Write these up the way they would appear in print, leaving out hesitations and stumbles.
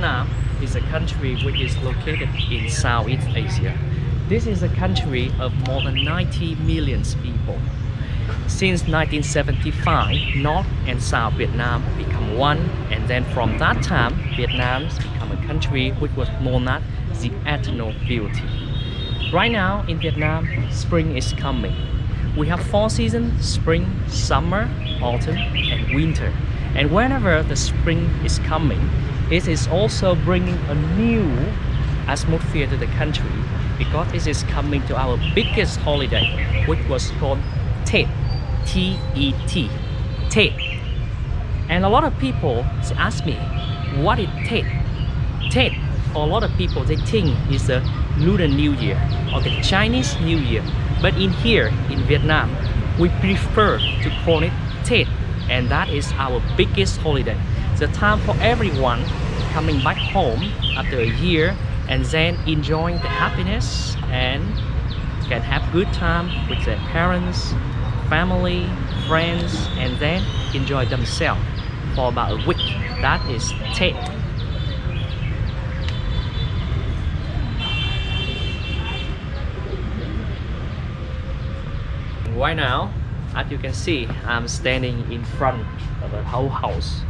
Vietnam is a country which is located in Southeast Asia. This is a country of more than 90 million people. Since 1975, North and South Vietnam become one, and then from that time, Vietnam become a country which was known as the eternal beauty. Right now in Vietnam, spring is coming. We have 4 seasons: spring, summer, autumn, and winter. And whenever the spring is coming, it is also bringing a new atmosphere to the country, because it is coming to our biggest holiday, which was called Tet, T-E-T, Tet. And a lot of people ask me, what is Tet? Tet, for a lot of people, they think it's the Lunar New Year or the Chinese New Year. But in here, in Vietnam, we prefer to call it Tet, and that is our biggest holiday. The time for everyone coming back home after a year and then enjoying the happiness and can have good time with their parents, family, friends, and then enjoy themselves for about a week. That is Tet. Right now, as you can see, I'm standing in front of a whole house.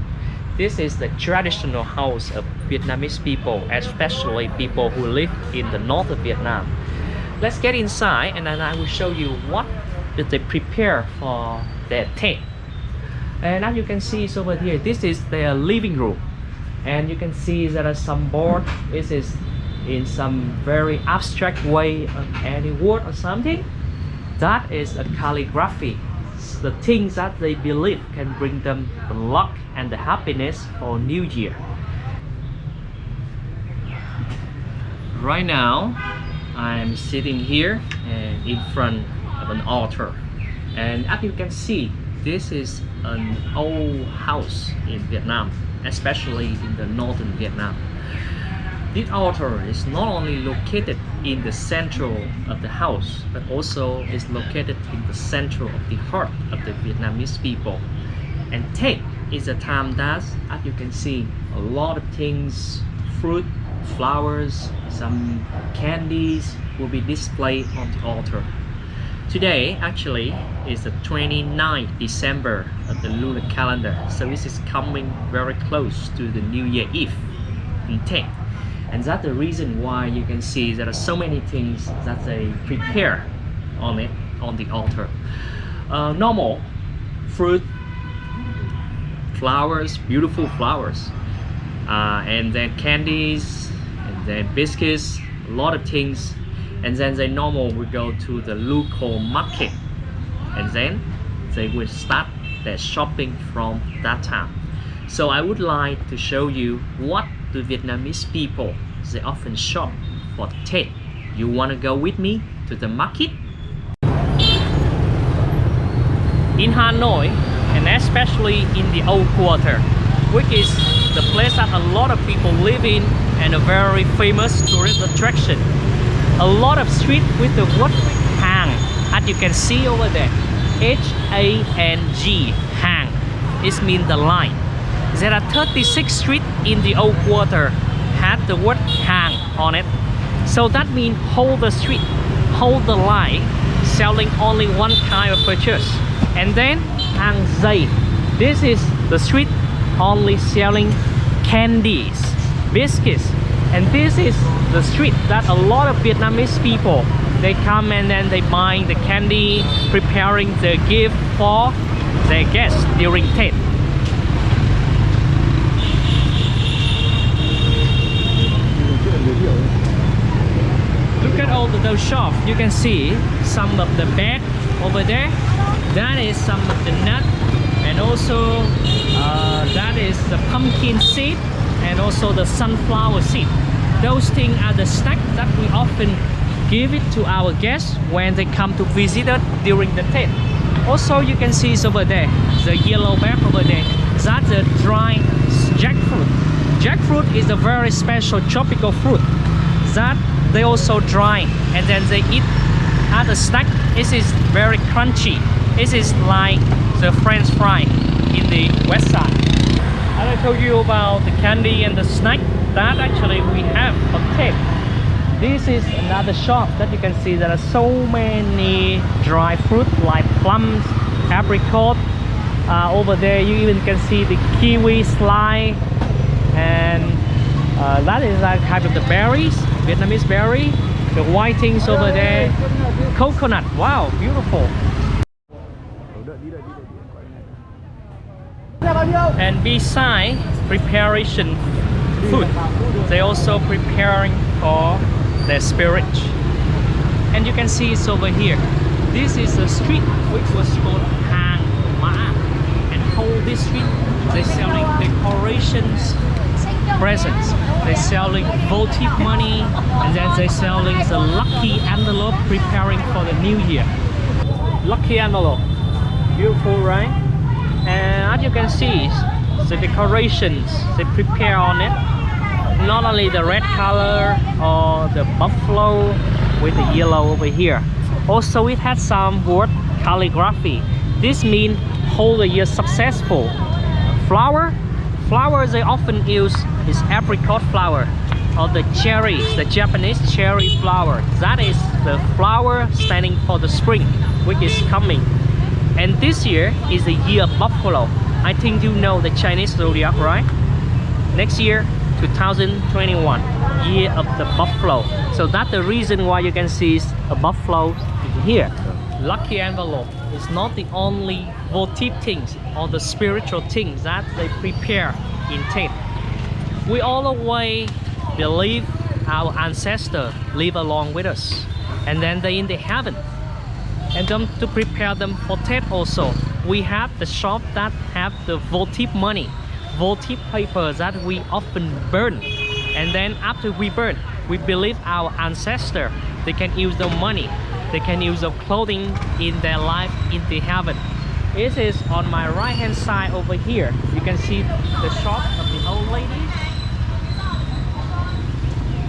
This is the traditional house of Vietnamese people, especially people who live in the north of Vietnam. Let's get inside and then I will show you what did they prepare for their Tet. And as you can see over here, this is their living room. And you can see there are some board. This is in some very abstract way of any wood or something. That is a calligraphy. The things that they believe can bring them the luck and the happiness for New Year. Right now, I'm sitting here and in front of an altar. And as you can see, this is an old house in Vietnam, especially in the northern Vietnam. This altar is not only located in the central of the house, but also is located in the central of the heart of the Vietnamese people. And Tet is a time that, as you can see, a lot of things, fruit, flowers, some candies will be displayed on the altar. Today actually is the 29th December of the lunar calendar, so this is coming very close to the New Year Eve in Tet. And that's the reason why you can see there are so many things that they prepare on it, on the altar. Normal fruit, flowers, beautiful flowers, and then candies, and then biscuits, a lot of things. And then they normal will go to the local market, and then they will start their shopping from that time. So I would like to show you what the Vietnamese people, they often shop for Tet. You want to go with me to the market? In Hanoi, and especially in the old quarter, which is the place that a lot of people live in and a very famous tourist attraction. A lot of street with the word Hang, as you can see over there, H-A-N-G, Hang. It means the line. There are 36 streets in the old quarter had the word Hang on it. So that means hold the street, hold the line, selling only one kind of purchase. And then Hang Dây, this is the street only selling candies, biscuits. And this is the street that a lot of Vietnamese people, they come and then they buy the candy, preparing the gift for their guests during Tet. Look at all those shops. You can see some of the bag over there. That is some of the nut, and also that is the pumpkin seed, and also the sunflower seed. Those things are the snacks that we often give it to our guests when they come to visit us during the Tet. Also, you can see over there, the yellow bag over there. That's the dry jackfruit. Jackfruit is a very special tropical fruit that they also dry and then they eat as a snack. It is very crunchy. It is like the French fry in the west side. As I told you about the candy and the snack, that actually we have a tape. This is another shop that you can see. There are so many dry fruit like plums, apricot. Over there you even can see the kiwi slide, and that is like kind of the berries, Vietnamese berry. The white things over there, coconut. Wow, beautiful. And beside preparation food, they also preparing for their spirit. And you can see it's over here. This is a street which was called Hanoi, and whole this street they're selling decorations, presents. They're selling votive money, and then they're selling the lucky envelope, preparing for the new year. Lucky envelope, beautiful, right? And as you can see, the decorations they prepare on it, not only the red color or the buffalo with the yellow over here, also it has some word calligraphy. This means whole the year successful. Flowers they often use is apricot flower or the cherries, the Japanese cherry flower. That is the flower standing for the spring, which is coming. And this year is the year of buffalo. I think you know the Chinese zodiac, right? Next year, 2021, year of the buffalo. So that's the reason why you can see a buffalo here. Lucky envelope is not the only votive things or the spiritual things that they prepare in Tet. We always believe our ancestors live along with us, and then they in the heaven. And then to prepare them for Tet also, we have the shop that have the votive money, votive paper that we often burn. And then after we burn, we believe our ancestors, they can use the money, they can use the clothing in their life in the heaven. This is on my right hand side over here. You can see the shop of the old ladies.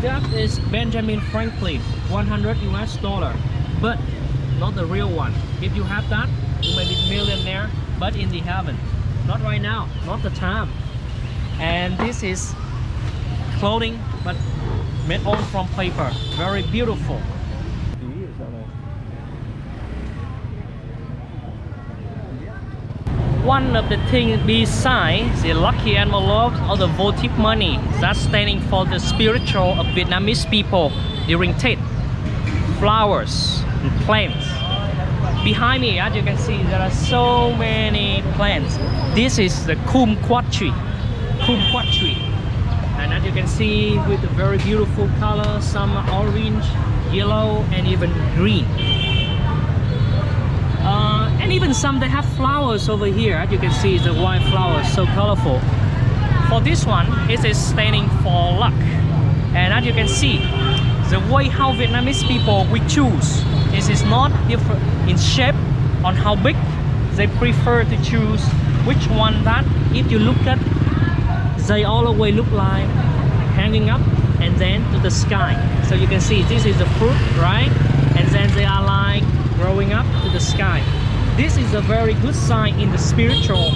That is Benjamin Franklin, 100 US dollar, but not the real one. If you have that, you may be millionaire, but in the heaven. Not right now, not the time. And this is clothing, but made all from paper. Very beautiful. One of the things besides the lucky envelope or the votive money, that's standing for the spiritual of Vietnamese people during Tet. Flowers and plants. Behind me, as you can see, there are so many plants. This is the kumquat tree. Kumquat tree. And as you can see, with a very beautiful color, some orange, yellow, and even green. And even some they have flowers over here. As you can see, the white flowers, so colorful. For this one, it is standing for luck. And as you can see, the way how Vietnamese people we choose is not different in shape on how big. They prefer to choose which one that if you look at, they always look like hanging up and then to the sky. So you can see this is the fruit, right? And then they are like growing up to the sky. This is a very good sign in the spiritual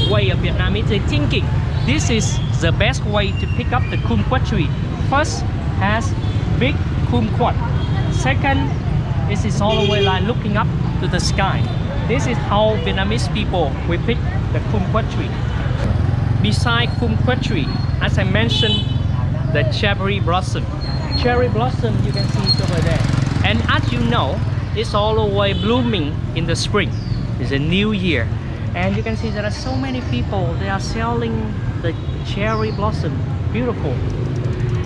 way of Vietnamese thinking. This is the best way to pick up the kumquat tree. First, has big kumquat. Second, this is all the way like looking up to the sky. This is how Vietnamese people we pick the kumquat tree. Beside kumquat tree, as I mentioned, the cherry blossom. Cherry blossom you can see it over there. And as you know, it's all the way blooming in the spring. It's a new year. And you can see there are so many people, they are selling the cherry blossom. Beautiful.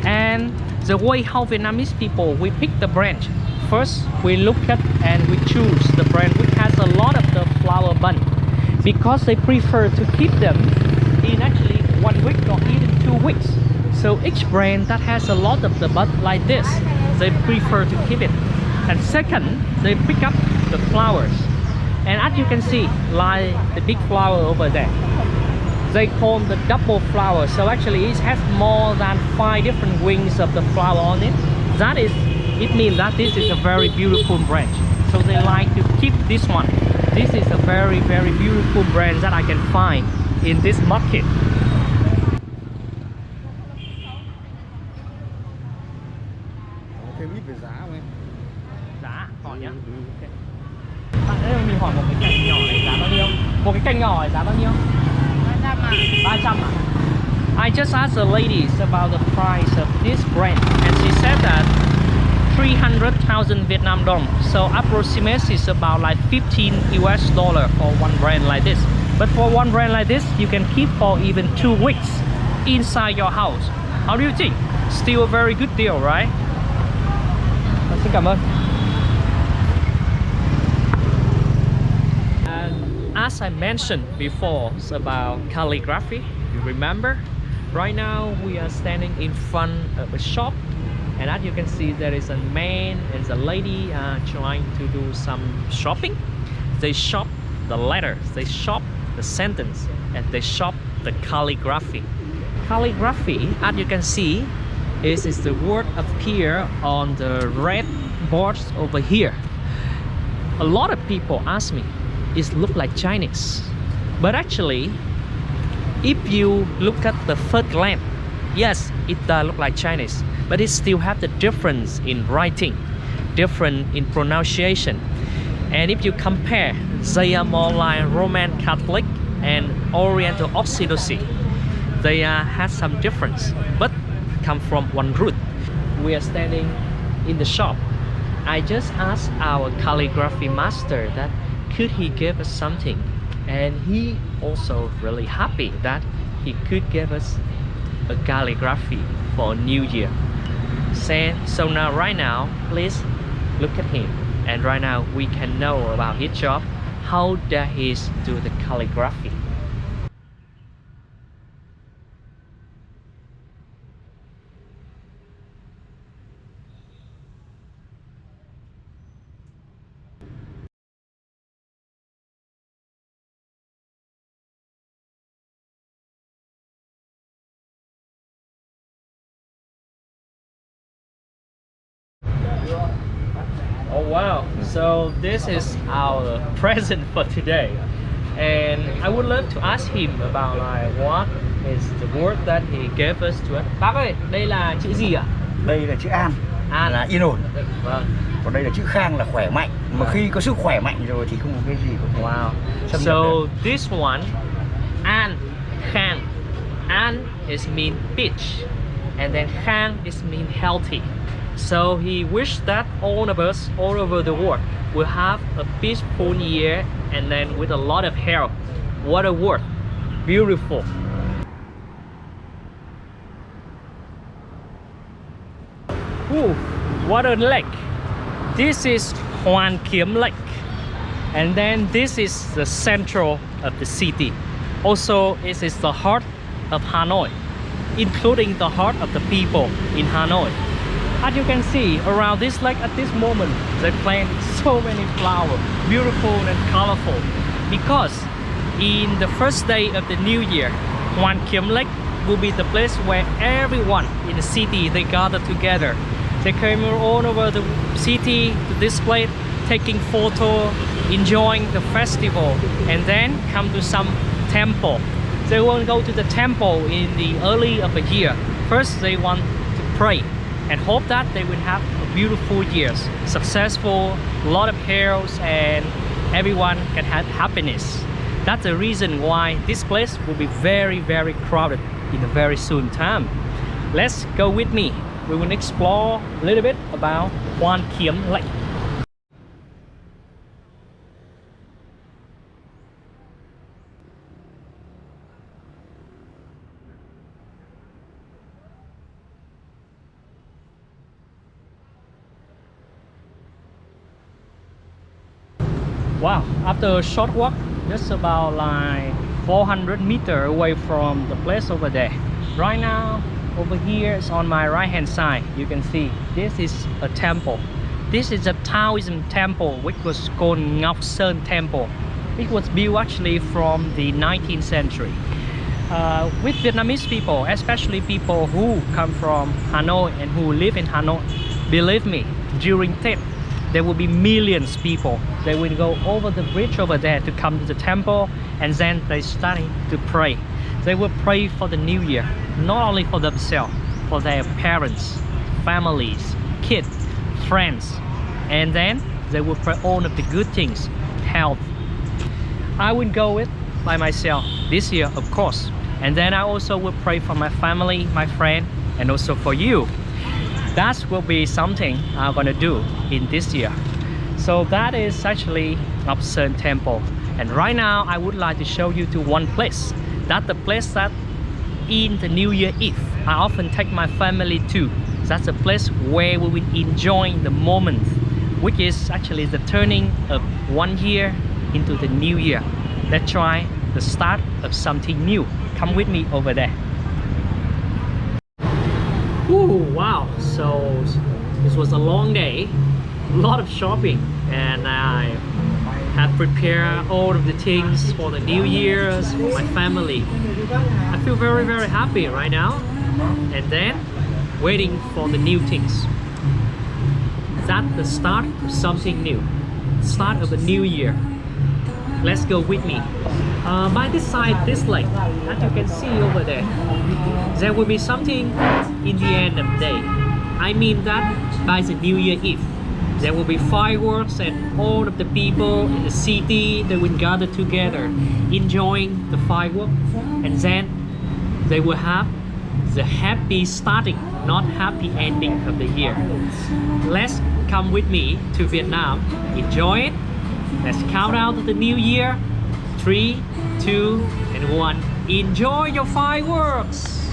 And the way how Vietnamese people, we pick the branch. First, we look at and we choose the branch which has a lot of the flower bud, because they prefer to keep them in actually 1 week or even 2 weeks. So each branch that has a lot of the bud like this, they prefer to keep it. And second, they pick up the flowers. And as you can see, like the big flower over there, they call the double flower. So actually it has more than 5 different wings of the flower on it. That is, it means that this is a very beautiful branch. So they like to keep this one. This is a very, very beautiful branch that I can find in this market. Cành nhỏ giá bao nhiêu? 300 à? I just asked the ladies about the price of this brand and she said that 300,000 Vietnam dong. So approximately is about like 15 US dollar for one brand like this. But for one brand like this, you can keep for even 2 weeks inside your house. How do you think? Still a very good deal, right? Xin cảm ơn. And as I mentioned before about calligraphy, you remember? Right now we are standing in front of a shop, and as you can see there is a man and a lady trying to do some shopping. They shop the letters, they shop the sentence, and they shop the calligraphy. Calligraphy, as you can see, is the word appear on the red boards over here. A lot of people ask me, it look like Chinese, but actually if you look at the first glance, yes, it does look like Chinese, but it still have the difference in writing, different in pronunciation. And if you compare, they are more like Roman Catholic and Oriental Orthodoxy. They have some difference, but come from one root. We are standing in the shop. I just asked our calligraphy master that could he give us something, and he also really happy that he could give us a calligraphy for New Year. So now right now, please look at him, and right now we can know about his job, how does he do the calligraphy. Oh wow, so this is our present for today, and I would love to ask him about like what is the word that he gave us to us. Bác ơi, đây là chữ gì ạ? Đây là chữ an, là yên ổn. Vâng. Còn đây là chữ khang là khỏe mạnh. Mà khi có sức khỏe mạnh rồi thì không có cái gì có thể So this one, an, khang. An is mean peach, and then khang is mean healthy. So he wished that all of us all over the world will have a peaceful year, and then with a lot of health. What a word. Beautiful. Ooh, what a lake. This is Hoàn Kiếm Lake. And then this is the central of the city. Also, it is the heart of Hanoi, including the heart of the people in Hanoi. As you can see, around this lake at this moment, they plant so many flowers, beautiful and colorful. Because in the first day of the new year, Hoàn Kiếm Lake will be the place where everyone in the city, they gather together. They came all over the city to this place, taking photo, enjoying the festival, and then come to some temple. They won't go to the temple in the early of the year. First, they want to pray and hope that they will have a beautiful years, successful, a lot of health, and everyone can have happiness. That's the reason why this place will be very, very crowded in a very soon time. Let's go with me. We will explore a little bit about Hoàn Kiếm Lake. Wow, after a short walk, just about like 400 meters away from the place over there. Right now, over here is on my right hand side, you can see this is a temple. This is a Taoism temple which was called Ngọc Sơn Temple. It was built actually from the 19th century. With Vietnamese people, especially people who come from Hanoi and who live in Hanoi, believe me, during Tet, there will be millions of people. They will go over the bridge over there to come to the temple, and then they starting to pray. They will pray for the new year, not only for themselves, for their parents, families, kids, friends, and then they will pray all of the good things, health. I will go with by myself this year, of course. And then I also will pray for my family, my friend, and also for you. That will be something I'm gonna do in this year. So that is actually Ngọc Temple. And right now I would like to show you to one place. That's the place that in the New Year Eve I often take my family to. That's a place where we will enjoy the moment, which is actually the turning of one year into the new year. Let's try the start of something new. Come with me over there. Ooh, wow, so this was a long day, a lot of shopping, and I have prepared all of the things for the New Year's for my family. I feel very, very happy right now, and then waiting for the new things. That's the start of something new, start of a new year. Let's go with me. By this side, this lake, as you can see over there will be something in the end of the day. I mean that by the New Year Eve, there will be fireworks and all of the people in the city, they will gather together, enjoying the fireworks, and then they will have the happy starting, not happy ending of the year. Let's come with me to Vietnam, enjoy it. Let's count out the new year. 3, 2, and 1. Enjoy your fireworks!